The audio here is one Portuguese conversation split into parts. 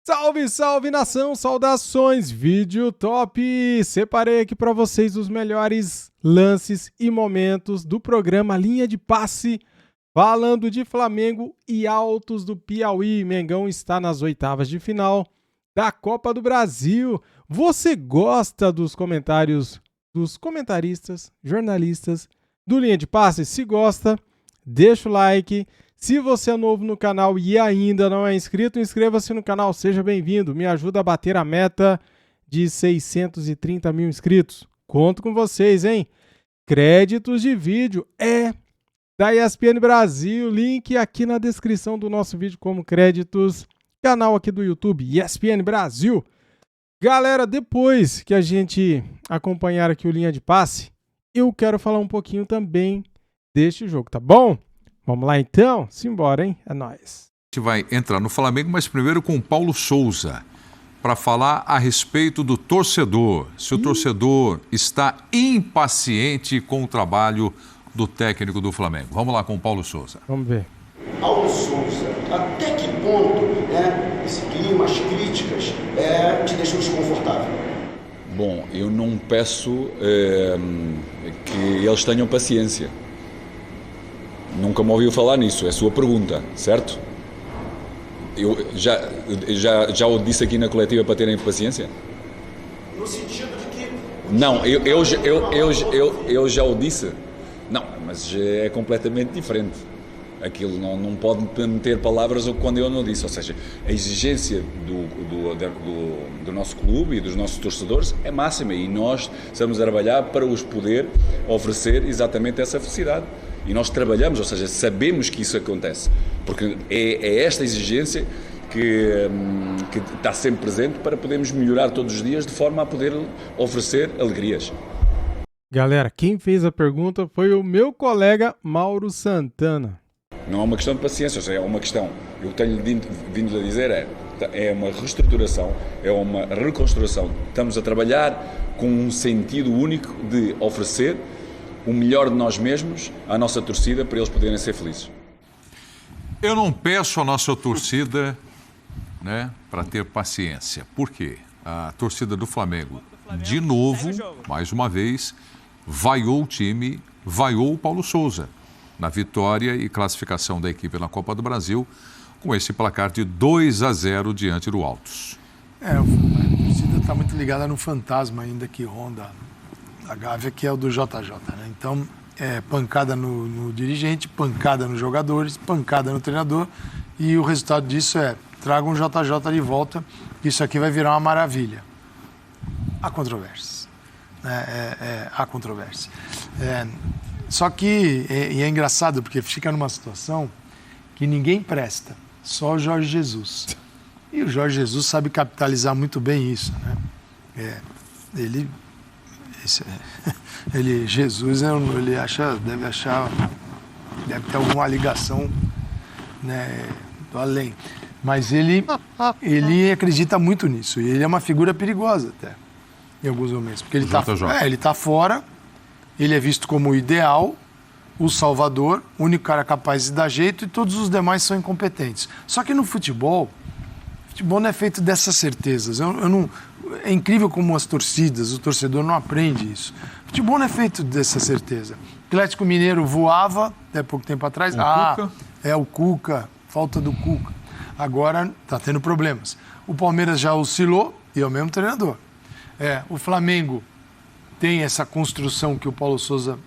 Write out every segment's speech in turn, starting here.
Salve, salve nação, saudações, vídeo top! Separei aqui para vocês os melhores lances e momentos do programa Linha de Passe, falando de Flamengo e Altos do Piauí. Mengão está nas oitavas de final da Copa do Brasil. Você gosta dos comentários dos comentaristas, jornalistas do Linha de Passe? Se gosta, deixa o like. Se você é novo no canal e ainda não é inscrito, inscreva-se no canal, seja bem-vindo. Me ajuda a bater a meta de 630 mil inscritos. Conto com vocês, hein? Créditos de vídeo é da ESPN Brasil, link aqui na descrição do nosso vídeo como créditos. Canal aqui do YouTube, ESPN Brasil. Galera, depois que a gente acompanhar aqui o Linha de Passe, eu quero falar um pouquinho também deste jogo, tá bom? Vamos lá então? Simbora, hein? É nóis. A gente vai entrar no Flamengo, mas primeiro com o Paulo Souza, para falar a respeito do torcedor. Se o torcedor está impaciente com o trabalho do técnico do Flamengo. Vamos lá com o Paulo Souza. Vamos ver. Paulo Souza, até que ponto esse clima, as críticas, te deixam desconfortável? Bom, eu não peço que eles tenham paciência. Nunca me ouviu falar nisso, é a sua pergunta, certo? Eu já o disse aqui na coletiva para terem paciência? No sentido de que... Não, eu já o disse. Não, mas é completamente diferente. Aquilo não pode meter palavras quando eu não disse. Ou seja, a exigência do nosso clube e dos nossos torcedores é máxima e nós estamos a trabalhar para os poder oferecer exatamente essa felicidade. E nós trabalhamos, ou seja, sabemos que isso acontece, porque é esta exigência que está sempre presente para podermos melhorar todos os dias de forma a poder oferecer alegrias. Galera, quem fez a pergunta foi o meu colega Mauro Santana. Não é uma questão de paciência, ou seja, é uma questão, eu tenho vindo a dizer, é uma reestruturação, é uma reconstrução. Estamos a trabalhar com um sentido único de oferecer o melhor de nós mesmos à nossa torcida para eles poderem ser felizes. Eu não peço à nossa torcida, para ter paciência. Por quê? A torcida do Flamengo, de novo, mais uma vez, vaiou o time, vaiou o Paulo Souza na vitória e classificação da equipe na Copa do Brasil com esse placar de 2-0 diante do Altos. A torcida está muito ligada no fantasma ainda que ronda a Gávea, que é o do JJ, né? Então, pancada no dirigente, pancada nos jogadores, pancada no treinador, e o resultado disso tragam o JJ de volta, isso aqui vai virar uma maravilha. Há controvérsias. Há controvérsia. Só que, é engraçado, porque fica numa situação que ninguém presta, só o Jorge Jesus. E o Jorge Jesus sabe capitalizar muito bem isso, né? Jesus, ele deve ter alguma ligação, né, do além. Mas ele acredita muito nisso. E ele é uma figura perigosa até, em alguns momentos. Porque ele está fora, ele é visto como o ideal, o salvador, o único cara capaz de dar jeito, e todos os demais são incompetentes. Só que no futebol não é feito dessas certezas. É incrível como as torcidas, o torcedor não aprende isso. Futebol não é feito dessa certeza. O Atlético Mineiro voava até pouco tempo atrás. O Cuca, falta do Cuca. Agora está tendo problemas. O Palmeiras já oscilou e é o mesmo treinador. O Flamengo tem essa construção que o Paulo Souza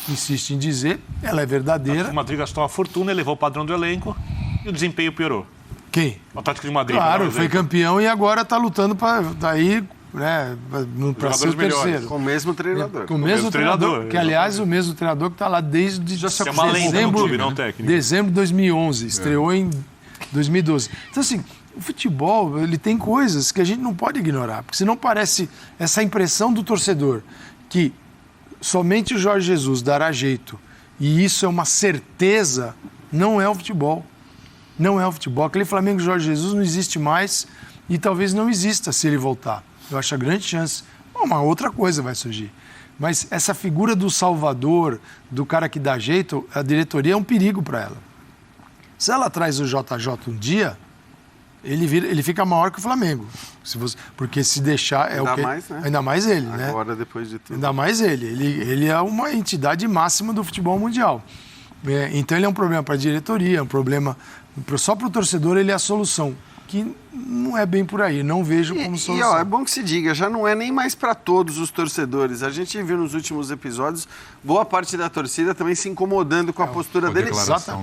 insiste em dizer, ela é verdadeira. O Madrid gastou uma fortuna, elevou o padrão do elenco e o desempenho piorou. Quem? O Atlético de Madrid. Claro, foi campeão e agora está lutando para ser o terceiro. Com o mesmo treinador. Com o mesmo treinador, que aliás o mesmo treinador que está lá desde dezembro de 2011, estreou em 2012. Então assim, o futebol ele tem coisas que a gente não pode ignorar, porque senão parece essa impressão do torcedor que somente o Jorge Jesus dará jeito e isso é uma certeza, não é o futebol. Não é o futebol. Aquele Flamengo Jorge Jesus não existe mais e talvez não exista se ele voltar. Eu acho a grande chance. Uma outra coisa vai surgir. Mas essa figura do salvador, do cara que dá jeito, a diretoria é um perigo para ela. Se ela traz o JJ um dia, ele fica maior que o Flamengo. Porque se deixar... Ainda mais ele, né? Agora, depois de tudo. Ainda mais ele. Ele é uma entidade máxima do futebol mundial. Então ele é um problema para a diretoria, é um problema... Só para o torcedor ele é a solução. Que não é bem por aí, não vejo como solução. É bom que se diga, já não é nem mais para todos os torcedores. A gente viu nos últimos episódios, boa parte da torcida também se incomodando com a postura dele.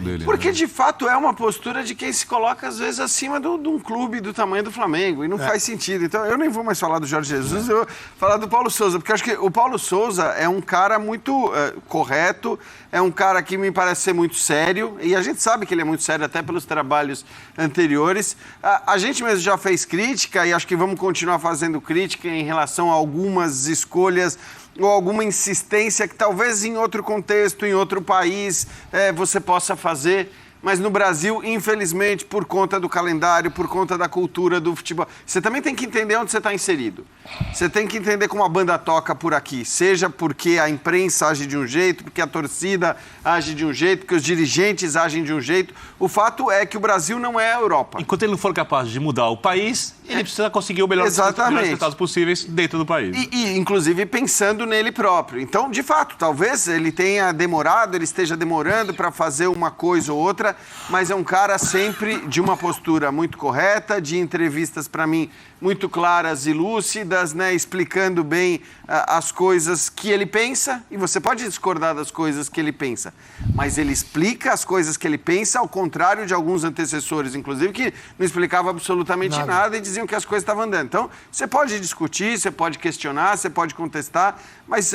Dele. Porque, de fato, é uma postura de quem se coloca, às vezes, acima de um clube do tamanho do Flamengo. E não faz sentido. Então, eu nem vou mais falar do Jorge Jesus, eu vou falar do Paulo Souza. Porque eu acho que o Paulo Souza é um cara muito correto, é um cara que me parece ser muito sério. E a gente sabe que ele é muito sério, até pelos trabalhos anteriores. A gente mesmo já fez crítica e acho que vamos continuar fazendo crítica em relação a algumas escolhas ou alguma insistência que talvez em outro contexto, em outro país, você possa fazer. Mas no Brasil, infelizmente, por conta do calendário, por conta da cultura do futebol, você também tem que entender onde você está inserido. Você tem que entender como a banda toca por aqui, seja porque a imprensa age de um jeito, porque a torcida age de um jeito, porque os dirigentes agem de um jeito. O fato é que o Brasil não é a Europa. Enquanto ele não for capaz de mudar o país, ele precisa conseguir o melhor resultados possíveis dentro do país. E, inclusive, pensando nele próprio. Então, de fato, talvez ele tenha demorado, ele esteja demorando para fazer uma coisa ou outra, mas é um cara sempre de uma postura muito correta, de entrevistas, para mim, muito claras e lúcidas, né, explicando bem as coisas que ele pensa, e você pode discordar das coisas que ele pensa, mas ele explica as coisas que ele pensa, ao contrário de alguns antecessores, inclusive, que não explicavam absolutamente nada e diziam que as coisas estavam andando. Então, você pode discutir, você pode questionar, você pode contestar, mas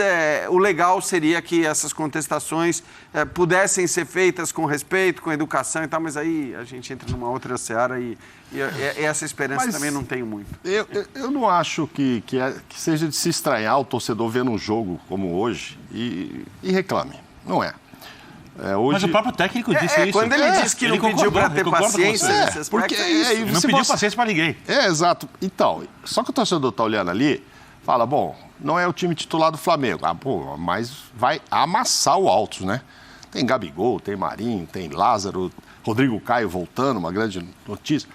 o legal seria que essas contestações pudessem ser feitas com respeito, com educação e tal, mas aí a gente entra numa outra seara e essa esperança também não tenho muito. Eu não acho que seja de se estranhar o torcedor vendo um jogo como hoje e reclame. Não é. Hoje... Mas o próprio técnico disse isso. Quando ele disse que não pediu para ter paciência nesse aspecto, porque ele não pediu paciência para ninguém. Exato. Então, só que o torcedor está olhando ali, fala, bom, não é o time titular do Flamengo. Mas vai amassar o Altos, né? Tem Gabigol, tem Marinho, tem Lázaro, Rodrigo Caio voltando, uma grande notícia.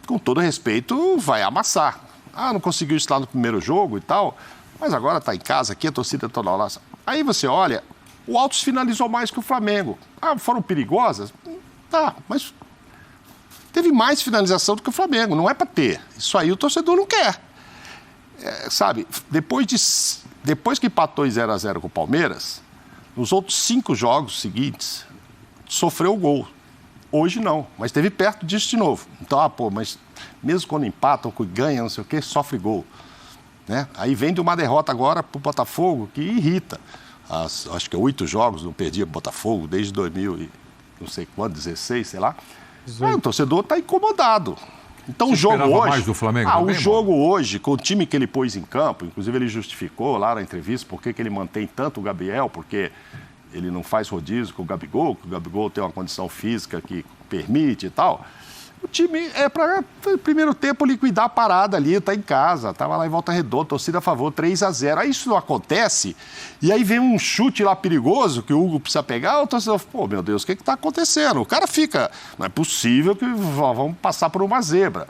Com todo respeito, vai amassar. Não conseguiu isso lá no primeiro jogo e tal, mas agora está em casa aqui, a torcida está lá. Aí você olha, o Altos finalizou mais que o Flamengo. Foram perigosas? Tá, mas teve mais finalização do que o Flamengo, não é para ter. Isso aí o torcedor não quer. Sabe, depois que empatou em 0-0 com o Palmeiras, nos outros 5 jogos seguintes, sofreu o gol. Hoje não, mas esteve perto disso de novo. Então, mas mesmo quando empatam, ganham, não sei o quê, sofre gol. Né? Aí vem de uma derrota agora para o Botafogo, que irrita. Acho que 8 jogos não perdia Botafogo desde 2000 e não sei quando, 16, sei lá. O torcedor está incomodado. Então o jogo hoje... mais do Flamengo o jogo hoje, com o time que ele pôs em campo, inclusive ele justificou lá na entrevista por que ele mantém tanto o Gabriel, porque... ele não faz rodízio com o Gabigol, que o Gabigol tem uma condição física que permite e tal. O time é para, no primeiro tempo, liquidar a parada ali, tá em casa, estava lá em Volta Redonda, torcida a favor, 3-0. Aí isso não acontece, e aí vem um chute lá perigoso que o Hugo precisa pegar, o torcedor, meu Deus, o que está acontecendo? O cara fica, não é possível que vamos passar por uma zebra.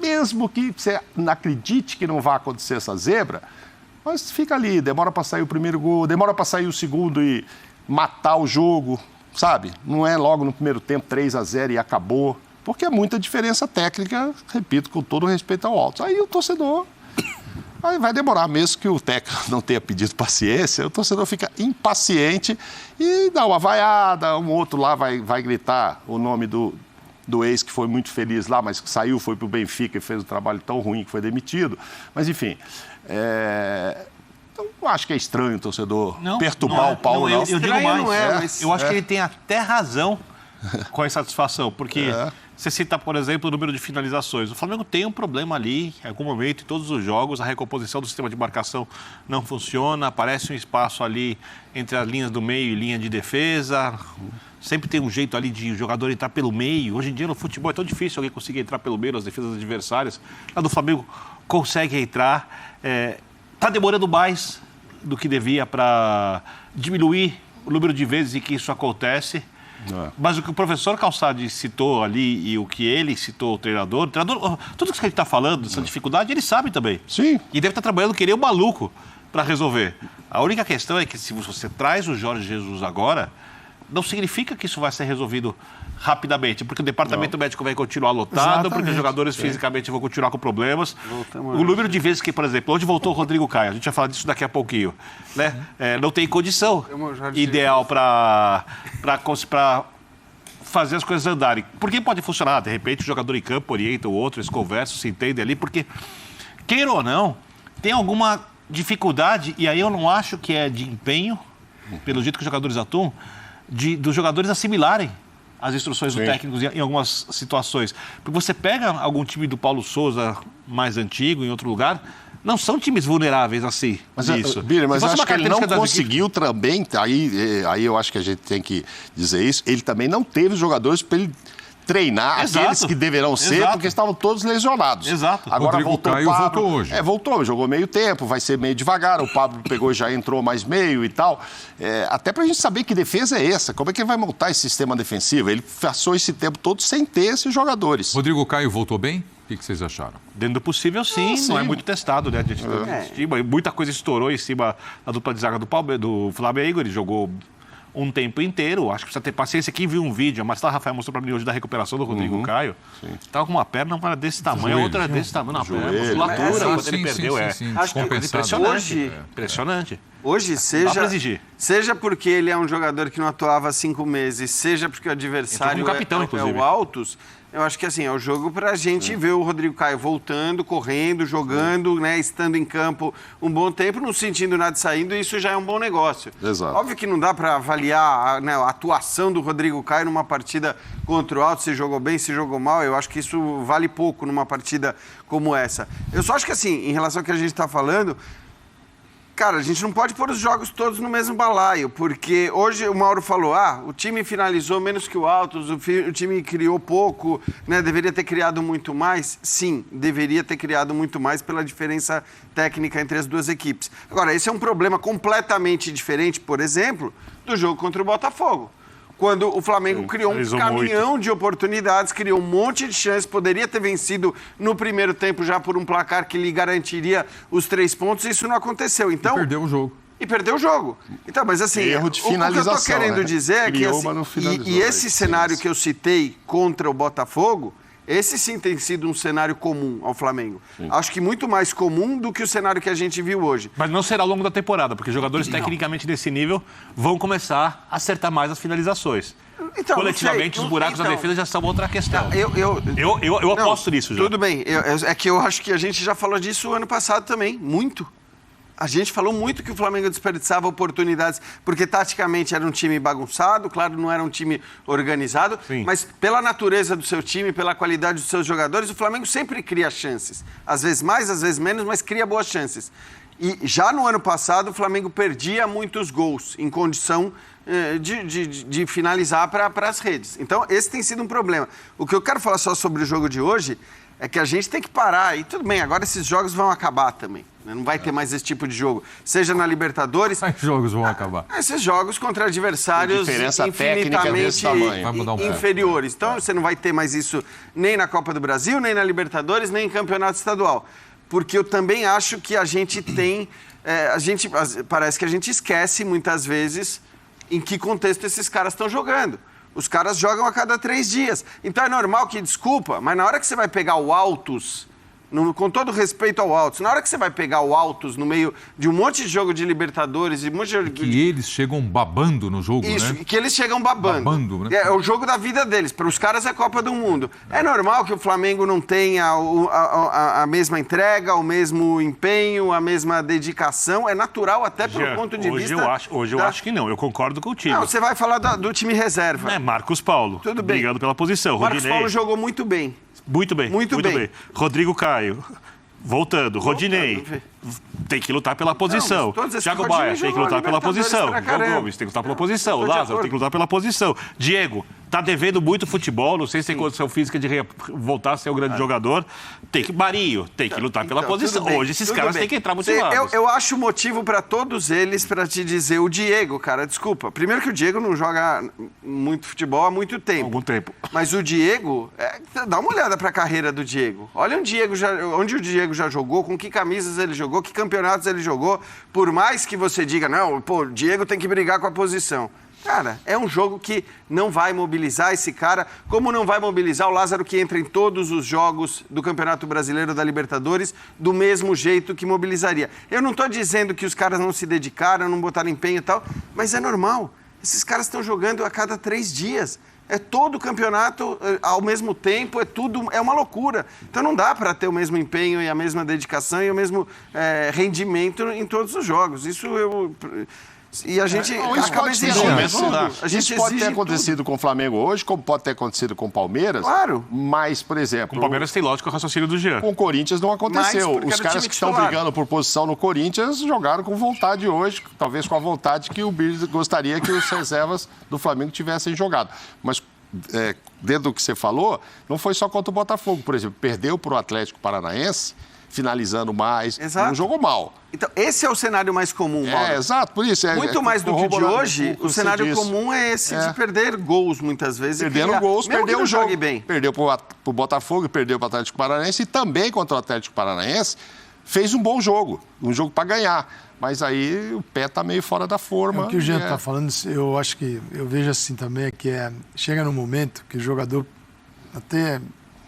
Mesmo que você não acredite que não vai acontecer essa zebra, mas fica ali, demora para sair o primeiro gol, demora para sair o segundo e matar o jogo, sabe? Não é logo no primeiro tempo 3-0 e acabou, porque é muita diferença técnica, repito, com todo respeito ao Altos. Aí o torcedor vai demorar, mesmo que o técnico não tenha pedido paciência, o torcedor fica impaciente e dá uma vaiada, um outro lá vai gritar o nome do ex que foi muito feliz lá, mas que saiu, foi para o Benfica e fez um trabalho tão ruim que foi demitido. Mas, enfim... Então, acho que é estranho o torcedor perturbar o Paulo. Eu digo mais, eu acho que ele tem até razão com a insatisfação, porque você cita, por exemplo, o número de finalizações. O Flamengo tem um problema ali, em algum momento, em todos os jogos, a recomposição do sistema de marcação não funciona, aparece um espaço ali entre as linhas do meio e linha de defesa, sempre tem um jeito ali de o jogador entrar pelo meio. Hoje em dia, no futebol, é tão difícil alguém conseguir entrar pelo meio nas defesas adversárias. Lá do Flamengo consegue entrar. Está demorando mais do que devia para diminuir o número de vezes em que isso acontece. Mas o que o professor Calçade citou ali e o que ele citou, o treinador, tudo isso que a gente está falando, essa dificuldade, ele sabe também. Sim. E deve estar trabalhando que nem um maluco para resolver. A única questão é que se você traz o Jorge Jesus agora, não significa que isso vai ser resolvido rapidamente, porque o departamento médico vai continuar lotado, porque os jogadores fisicamente vão continuar com problemas. O número de vezes que, por exemplo, onde voltou o Rodrigo Caio, a gente vai falar disso daqui a pouquinho, né? Não tem condição ideal para fazer as coisas andarem. Porque pode funcionar, de repente o jogador em campo orienta o outro, eles conversam, se entendem ali, porque, queira ou não, tem alguma dificuldade, e aí eu não acho que é de empenho, pelo jeito que os jogadores atuam, dos jogadores assimilarem as instruções do técnico em algumas situações. Porque você pega algum time do Paulo Souza mais antigo, em outro lugar, não são times vulneráveis assim. Mas acho que ele não conseguiu também, aí eu acho que a gente tem que dizer isso, ele também não teve jogadores para ele treinar aqueles que deverão ser, porque estavam todos lesionados. Exato. Agora Rodrigo Caio voltou hoje. Voltou, jogou meio tempo, vai ser meio devagar. O Pablo pegou e já entrou mais meio e tal. Até pra gente saber que defesa é essa, como é que ele vai montar esse sistema defensivo. Ele passou esse tempo todo sem ter esses jogadores. Rodrigo Caio voltou bem? O que vocês acharam? Dentro do possível, sim. Não é muito testado, né? Muita coisa estourou em cima da dupla de zaga do Flamengo. Ele jogou um tempo inteiro, acho que precisa ter paciência. Quem viu um vídeo, mas Rafael mostrou para mim hoje da recuperação do Rodrigo Caio, estava com uma perna desse tamanho, a outra desse tamanho na perna, musculatura, quando ele perdeu, Acho que impressionante. Hoje, seja porque ele é um jogador que não atuava há 5 meses, seja porque o adversário é o Altos, eu acho que assim, é o jogo para a gente ver o Rodrigo Caio voltando, correndo, jogando, né, estando em campo um bom tempo, não sentindo nada saindo, e isso já é um bom negócio. Exato. Óbvio que não dá para avaliar a atuação do Rodrigo Caio numa partida contra o Altos, se jogou bem, se jogou mal, eu acho que isso vale pouco numa partida como essa. Eu só acho que assim, em relação ao que a gente está falando, cara, a gente não pode pôr os jogos todos no mesmo balaio, porque hoje o Mauro falou, o time finalizou menos que o Altos, o time criou pouco, né, deveria ter criado muito mais. Sim, deveria ter criado muito mais pela diferença técnica entre as duas equipes. Agora, esse é um problema completamente diferente, por exemplo, do jogo contra o Botafogo. Quando o Flamengo criou um caminhão de oportunidades, criou um monte de chances, poderia ter vencido no primeiro tempo já por um placar que lhe garantiria os 3 pontos, isso não aconteceu. Então, e perdeu o jogo. Então, mas assim, erro de finalização, o que eu estou querendo dizer é que assim, e esse cenário que eu citei contra o Botafogo, esse sim tem sido um cenário comum ao Flamengo. Sim. Acho que muito mais comum do que o cenário que a gente viu hoje. Mas não será ao longo da temporada, porque jogadores tecnicamente desse nível vão começar a acertar mais as finalizações. Então, coletivamente, os buracos da defesa já são outra questão. Eu aposto nisso já. Tudo bem. É que eu acho que a gente já falou disso ano passado também, muito. A gente falou muito que o Flamengo desperdiçava oportunidades, porque taticamente era um time bagunçado, claro, não era um time organizado, mas pela natureza do seu time, pela qualidade dos seus jogadores, o Flamengo sempre cria chances. Às vezes mais, às vezes menos, mas cria boas chances. E já no ano passado, o Flamengo perdia muitos gols em condição de finalizar para as redes. Então, esse tem sido um problema. O que eu quero falar só sobre o jogo de hoje é que a gente tem que parar. E tudo bem, agora esses jogos vão acabar também. Não vai ter mais esse tipo de jogo. Seja na Libertadores... Quais jogos vão acabar? Esses jogos contra adversários infinitamente inferiores. Então, você não vai ter mais isso nem na Copa do Brasil, nem na Libertadores, nem em Campeonato Estadual. Porque eu também acho que a gente tem... parece que a gente esquece, muitas vezes, em que contexto esses caras estão jogando. Os caras jogam a cada 3 dias. Então, é normal que, desculpa, mas na hora que você vai pegar o Altos... com todo respeito ao Altos, na hora que você vai pegar o Altos no meio de um monte de jogo de Libertadores... Que eles chegam babando no jogo, isso, né? Que eles chegam babando. Né? É o jogo da vida deles. Para os caras é a Copa do Mundo. É normal que o Flamengo não tenha a mesma entrega, o mesmo empenho, a mesma dedicação. É natural até pelo ponto de vista... Hoje eu acho que não. Eu concordo com o time. Não, você vai falar do time reserva. Marcos Paulo. Tudo bem. Brigando pela posição. Marcos Paulo jogou muito bem. Muito bem. Rodrigo Caio, voltando. Rodinei, tem que lutar pela posição. Thiago Maia tem que lutar pela posição. João Gomes tem que lutar pela posição. Lázaro tem que lutar pela posição. Diego Tá devendo muito futebol, não sei se tem condição física de voltar a ser um grande jogador. Tem que, Marinho, tem que lutar pela posição. Hoje esses caras têm que entrar motivados. Eu acho motivo para todos eles para te dizer, o Diego, cara, desculpa. Primeiro que o Diego não joga muito futebol há muito tempo. Algum tempo. Mas o Diego, dá uma olhada para a carreira do Diego. Olha onde o Diego já jogou, com que camisas ele jogou, que campeonatos ele jogou. Por mais que você diga, não, pô, o Diego tem que brigar com a posição. Cara, é um jogo que não vai mobilizar esse cara, como não vai mobilizar o Lázaro, que entra em todos os jogos do Campeonato Brasileiro, da Libertadores, do mesmo jeito que mobilizaria. Eu não estou dizendo que os caras não se dedicaram, não botaram empenho e tal, mas é normal. Esses caras estão jogando a cada 3 dias. É todo o campeonato ao mesmo tempo, é uma loucura. Então não dá para ter o mesmo empenho e a mesma dedicação e o mesmo rendimento em todos os jogos. E a gente acaba exigindo tudo. Isso pode ter acontecido com o Flamengo hoje, como pode ter acontecido com o Palmeiras. Claro. Mas, por exemplo... Com o Palmeiras tem lógico o raciocínio do Jean. Com o Corinthians não aconteceu. Os caras que estão brigando por posição no Corinthians jogaram com vontade hoje, talvez com a vontade que o Bird gostaria que os reservas do Flamengo tivessem jogado. Mas, dentro do que você falou, não foi só contra o Botafogo. Por exemplo, perdeu para o Atlético Paranaense, finalizando mais, não jogou mal. Então, esse é o cenário mais comum, Mauro. Exato, por isso. Muito mais do que o de hoje, o cenário comum é esse de perder gols, muitas vezes. Perdendo gols, perdeu o jogo. Bem. Perdeu para o Botafogo, perdeu para o Atlético Paranaense e também contra o Atlético Paranaense fez um bom jogo, um jogo para ganhar. Mas aí o pé está meio fora da forma. O que o Jean está falando, eu acho que, eu vejo assim também, que chega num momento que o jogador até...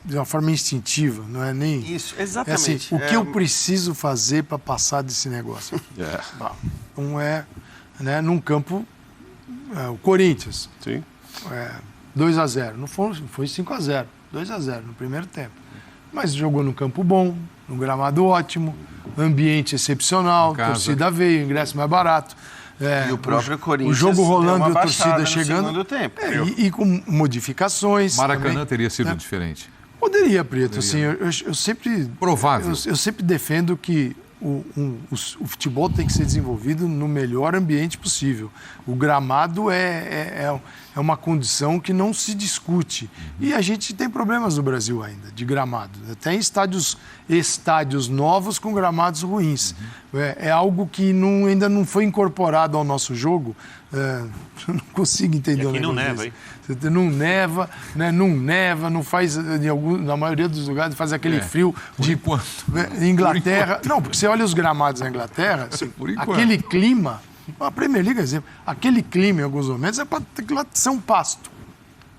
de uma forma instintiva, não é nem... Isso, exatamente. É assim, o que eu preciso fazer para passar desse negócio? Não é, né, num campo, o Corinthians. Sim. 2-0, não foi 5-0, 2-0 no primeiro tempo. Mas jogou num campo bom, num gramado ótimo, ambiente excepcional, torcida veio, ingresso mais barato. E o próprio Corinthians. O jogo rolando e a torcida chegando. Tempo. E com modificações. Maracanã também, teria sido diferente. Poderia, Prieto. Assim, eu sempre... Provável. Eu sempre defendo que o futebol tem que ser desenvolvido no melhor ambiente possível. O gramado é uma condição que não se discute. E a gente tem problemas no Brasil ainda, de gramado. Até em estádios novos com gramados ruins. É algo que ainda não foi incorporado ao nosso jogo. Eu não consigo entender o negócio. Não neva, hein? Não neva, né? Não faz, na maioria dos lugares, faz aquele frio de Inglaterra. Não, porque você olha os gramados na Inglaterra, aquele clima, a Premier League, exemplo, aquele clima em alguns momentos é para ser um pasto.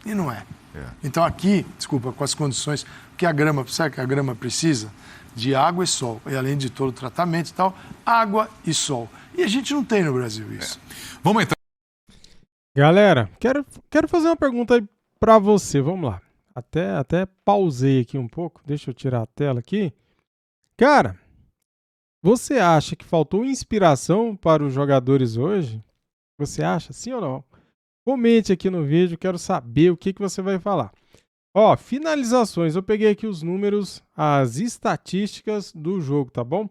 E não é. Então aqui, desculpa, com as condições que sabe que a grama precisa? De água e sol. E além de todo o tratamento e tal, água e sol. E a gente não tem no Brasil isso. Vamos entrar. Galera, quero fazer uma pergunta aí pra você. Vamos lá. Até pausei aqui um pouco. Deixa eu tirar a tela aqui. Cara, você acha que faltou inspiração para os jogadores hoje? Você acha? Sim ou não? Comente aqui no vídeo. Quero saber o que você vai falar. Ó, finalizações. Eu peguei aqui os números, as estatísticas do jogo, tá bom?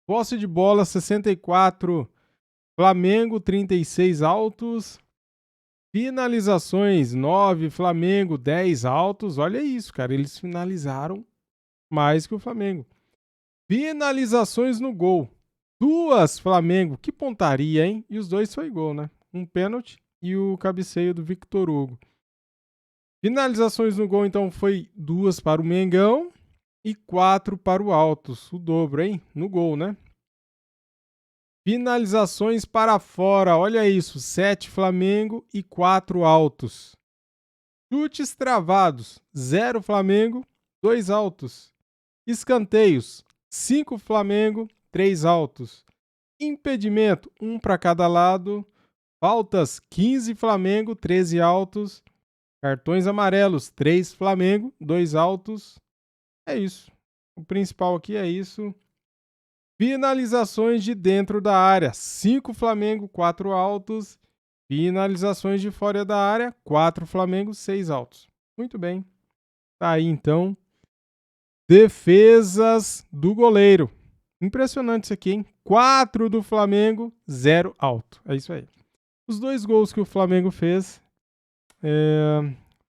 Posse de bola, 64. Flamengo, 36 altos. Finalizações, 9, Flamengo, 10 altos. Olha isso, cara. Eles finalizaram mais que o Flamengo. Finalizações no gol. 2, Flamengo. Que pontaria, hein? E os dois foi gol, né? Um pênalti e o cabeceio do Victor Hugo. Finalizações no gol, então, foi 2 para o Mengão e 4 para o Altos. O dobro, hein? No gol, né? Finalizações para fora, olha isso, 7 Flamengo e 4 Altos. Chutes travados, 0 Flamengo, 2 Altos. Escanteios, 5 Flamengo, 3 Altos. Impedimento, 1 para cada lado. Faltas, 15 Flamengo, 13 Altos. Cartões amarelos, 3 Flamengo, 2 Altos. É isso. O principal aqui é isso. Finalizações de dentro da área, 5 Flamengo, 4 altos. Finalizações de fora da área, 4 Flamengo, 6 altos. Muito bem. Tá aí, então. Defesas do goleiro. Impressionante isso aqui, hein? 4 do Flamengo, 0 alto. É isso aí. Os 2 gols que o Flamengo fez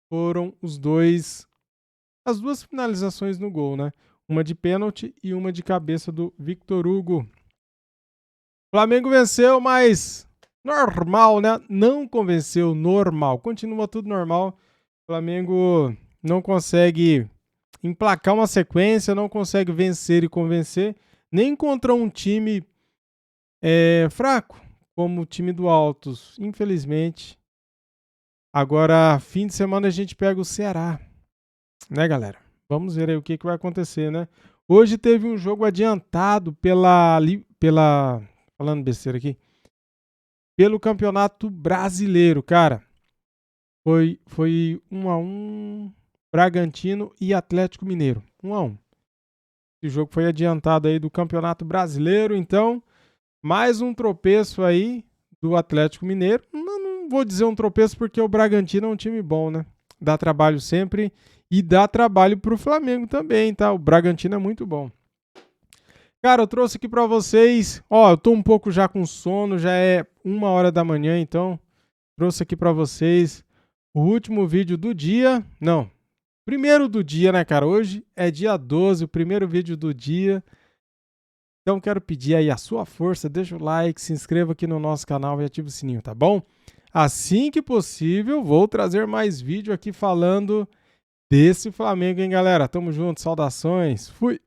foram as duas finalizações no gol, né? Uma de pênalti e uma de cabeça do Victor Hugo. O Flamengo venceu, mas normal, né? Não convenceu, normal. Continua tudo normal. O Flamengo não consegue emplacar uma sequência, não consegue vencer e convencer, nem contra um time fraco, como o time do Altos, infelizmente. Agora, fim de semana a gente pega o Ceará, né, galera? Vamos ver aí o que vai acontecer, né? Hoje teve um jogo adiantado falando besteira aqui, pelo Campeonato Brasileiro, cara. Foi 1-1, Bragantino e Atlético Mineiro, 1-1. Esse jogo foi adiantado aí do Campeonato Brasileiro, então, mais um tropeço aí do Atlético Mineiro. Não vou dizer um tropeço porque o Bragantino é um time bom, né? Dá trabalho sempre e dá trabalho pro Flamengo também, tá? O Bragantino é muito bom. Cara, eu trouxe aqui pra vocês, eu tô um pouco já com sono, já é 1h da manhã, então trouxe aqui pra vocês o último vídeo do dia, primeiro do dia, né, cara? Hoje é dia 12, o primeiro vídeo do dia. Então quero pedir aí a sua força, deixa o like, se inscreva aqui no nosso canal e ativa o sininho, tá bom? Assim que possível, vou trazer mais vídeo aqui falando desse Flamengo, hein, galera? Tamo junto, saudações, fui!